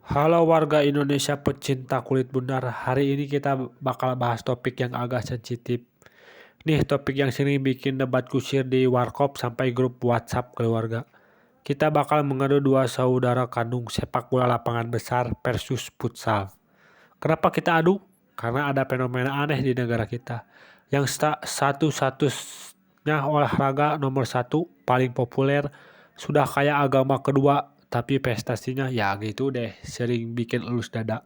Halo warga Indonesia pecinta kulit bundar, hari ini kita bakal bahas topik yang agak sensitif. Nih topik yang sering bikin debat kusir di warkop sampai grup WhatsApp keluarga. Kita bakal mengadu dua saudara kandung sepak bola lapangan besar versus futsal. Kenapa kita adu? Karena ada fenomena aneh di negara kita. Yang satu-satunya olahraga nomor satu paling populer sudah kayak agama kedua, tapi prestasinya ya gitu deh, sering bikin elus dada.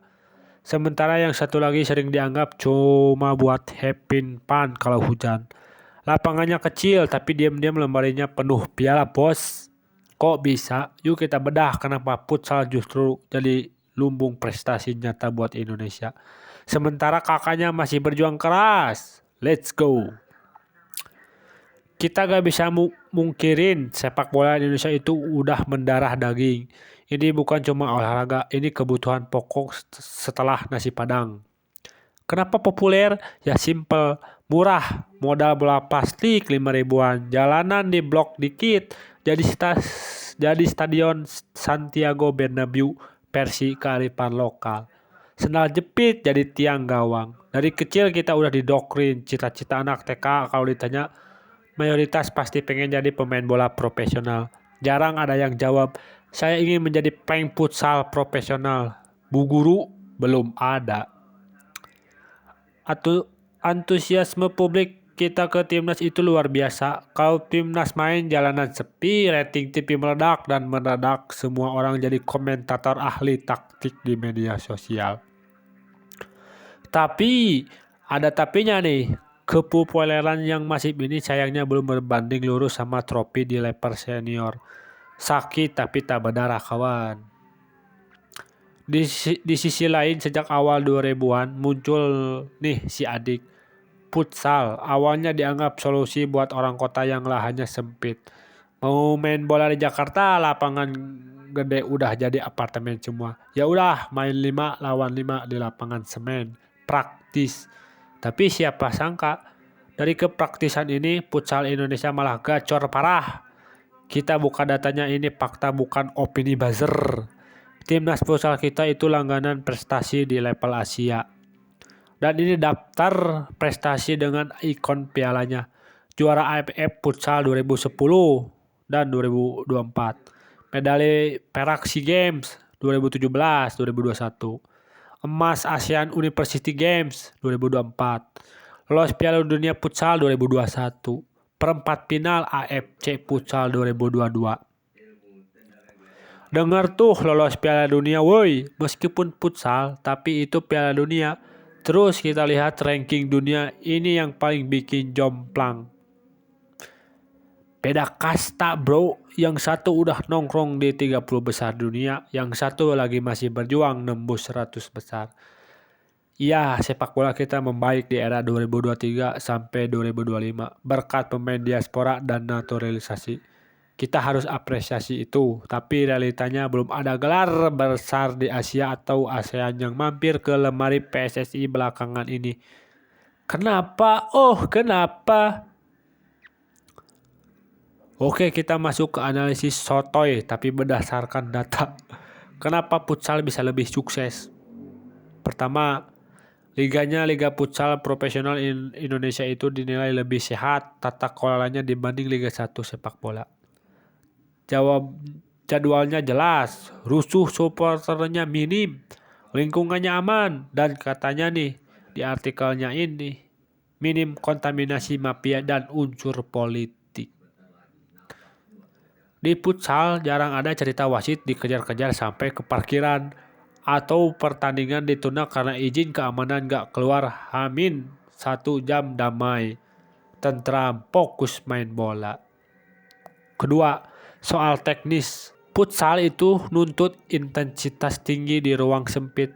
Sementara yang satu lagi sering dianggap cuma buat having fun kalau hujan. Lapangannya kecil tapi diam-diam lemarinya penuh piala bos. Kok bisa? Yuk kita bedah kenapa futsal justru jadi lumbung prestasi nyata buat Indonesia. Sementara kakaknya masih berjuang keras. Let's go. Kita gak bisa mungkirin sepak bola Indonesia itu udah mendarah daging. Ini bukan cuma olahraga, ini kebutuhan pokok setelah nasi padang. Kenapa populer? Ya simple, murah, modal bola plastik 5 ribuan, jalanan di blok dikit, jadi stadion Santiago Bernabeu versi kearifan lokal. Sendal jepit jadi tiang gawang. Dari kecil kita udah didoktrin cita-cita anak TK kalau ditanya mayoritas pasti pengen jadi pemain bola profesional. Jarang ada yang jawab, saya ingin menjadi pemain futsal profesional. Bu guru belum ada. Atau antusiasme publik kita ke timnas itu luar biasa. Kalau timnas main jalanan sepi, rating TV meledak dan mendadak semua orang jadi komentator ahli taktik di media sosial. Tapi ada tapinya nih. Kepopuleran yang masif ini sayangnya belum berbanding lurus sama trofi di level senior. Sakit tapi tak berdarah kawan. Di sisi lain sejak awal 2000-an muncul nih si adik. Futsal awalnya dianggap solusi buat orang kota yang lahannya sempit. Mau main bola di Jakarta, lapangan gede udah jadi apartemen semua. Ya udah main 5 lawan 5 di lapangan semen. Praktis. Tapi siapa sangka dari kepraktisan ini futsal Indonesia malah gacor parah. Kita buka datanya, ini fakta bukan opini buzzer. Timnas futsal kita itu langganan prestasi di level Asia. Dan ini daftar prestasi dengan ikon pialanya. Juara AFF Futsal 2010 dan 2024. Medali perak SEA Games 2017, 2021. Emas ASEAN University Games 2024. Lolos Piala Dunia Futsal 2021. Perempat final AFC Futsal 2022. Dengar tuh lolos Piala Dunia woi, meskipun futsal tapi itu Piala Dunia. Terus kita lihat ranking dunia, ini yang paling bikin jomplang. Beda kasta bro, yang satu udah nongkrong di 30 besar dunia, yang satu lagi masih berjuang nembus 100 besar. Iya, sepak bola kita membaik di era 2023 sampai 2025 berkat pemain diaspora dan naturalisasi. Kita harus apresiasi itu, tapi realitanya belum ada gelar besar di Asia atau ASEAN yang mampir ke lemari PSSI belakangan ini. Kenapa? Oh, kenapa? Oke, kita masuk ke analisis sotoy tapi berdasarkan data. Kenapa futsal bisa lebih sukses? Pertama, Liga futsal profesional Indonesia itu dinilai lebih sehat tata kelolanya dibanding Liga 1 sepak bola. Jadwalnya jelas, rusuh supporternya minim, lingkungannya aman, dan katanya nih di artikelnya ini minim kontaminasi mafia dan unsur politik. Di futsal jarang ada cerita wasit dikejar-kejar sampai ke parkiran atau pertandingan ditunda karena izin keamanan gak keluar. Hamin 1 jam damai, tentram, fokus main bola. Kedua, soal teknis. Futsal itu nuntut intensitas tinggi di ruang sempit.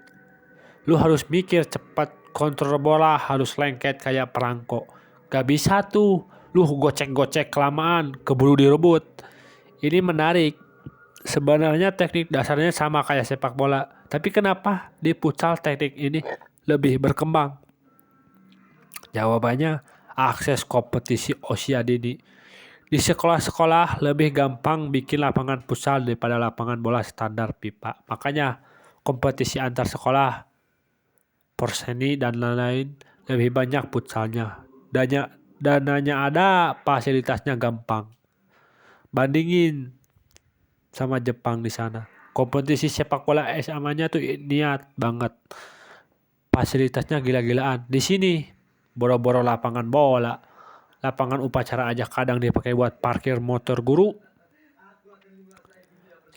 Lu harus mikir cepat, kontrol bola harus lengket kayak perangko. Gak bisa tuh, lu gocek-gocek kelamaan, keburu direbut. Ini menarik. Sebenarnya teknik dasarnya sama kayak sepak bola. Tapi kenapa di futsal teknik ini lebih berkembang? Jawabannya akses kompetisi usia dini. Di sekolah-sekolah lebih gampang bikin lapangan futsal daripada lapangan bola standar pipa. Makanya kompetisi antar sekolah, porseni dan lain-lain, lebih banyak futsalnya. Dananya ada, fasilitasnya gampang. Bandingin sama Jepang di sana. Kompetisi sepak bola SMA-nya tuh niat banget. Fasilitasnya gila-gilaan. Di sini boro-boro lapangan bola, lapangan upacara aja kadang dipakai buat parkir motor guru.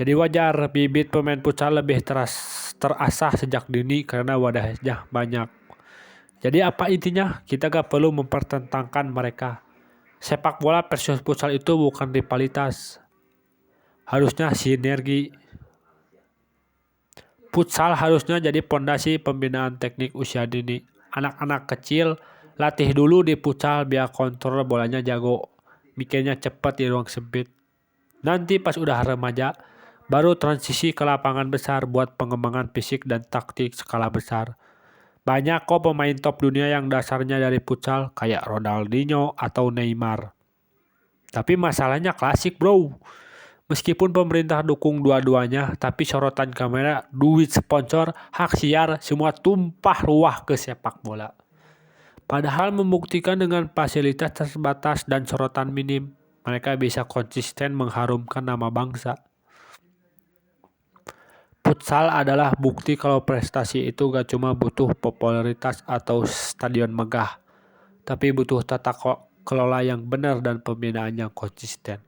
Jadi wajar bibit pemain futsal lebih terasah sejak dini karena wadahnya banyak. Jadi apa intinya? Kita gak perlu mempertentangkan mereka. Sepak bola versus futsal itu bukan rivalitas. Harusnya sinergi. Futsal harusnya jadi pondasi pembinaan teknik usia dini. Anak-anak kecil latih dulu di futsal biar kontrol bolanya jago. Mikirnya cepat di ruang sempit. Nanti pas udah remaja, baru transisi ke lapangan besar buat pengembangan fisik dan taktik skala besar. Banyak kok pemain top dunia yang dasarnya dari futsal kayak Ronaldinho atau Neymar. Tapi masalahnya klasik bro. Meskipun pemerintah dukung dua-duanya, tapi sorotan kamera, duit sponsor, hak siar, semua tumpah ruah ke sepak bola. Padahal membuktikan dengan fasilitas terbatas dan sorotan minim, mereka bisa konsisten mengharumkan nama bangsa. Futsal adalah bukti kalau prestasi itu gak cuma butuh popularitas atau stadion megah, tapi butuh tata kelola yang benar dan pembinaan yang konsisten.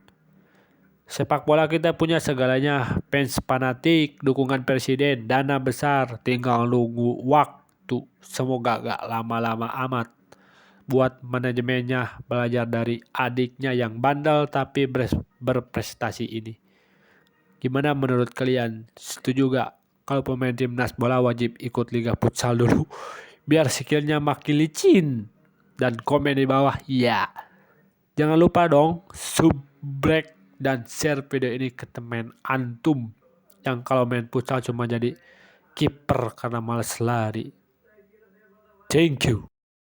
Sepak bola kita punya segalanya, fans fanatik, dukungan presiden, dana besar, tinggal nunggu waktu. Semoga gak lama-lama amat. Buat manajemennya belajar dari adiknya yang bandel tapi berprestasi ini. Gimana menurut kalian? Setuju gak kalau pemain timnas bola wajib ikut liga futsal dulu biar skillnya makin licin? Dan komen di bawah ya. Jangan lupa dong subrek dan share video ini ke teman antum yang kalau main futsal cuma jadi kiper karena males lari. Thank you.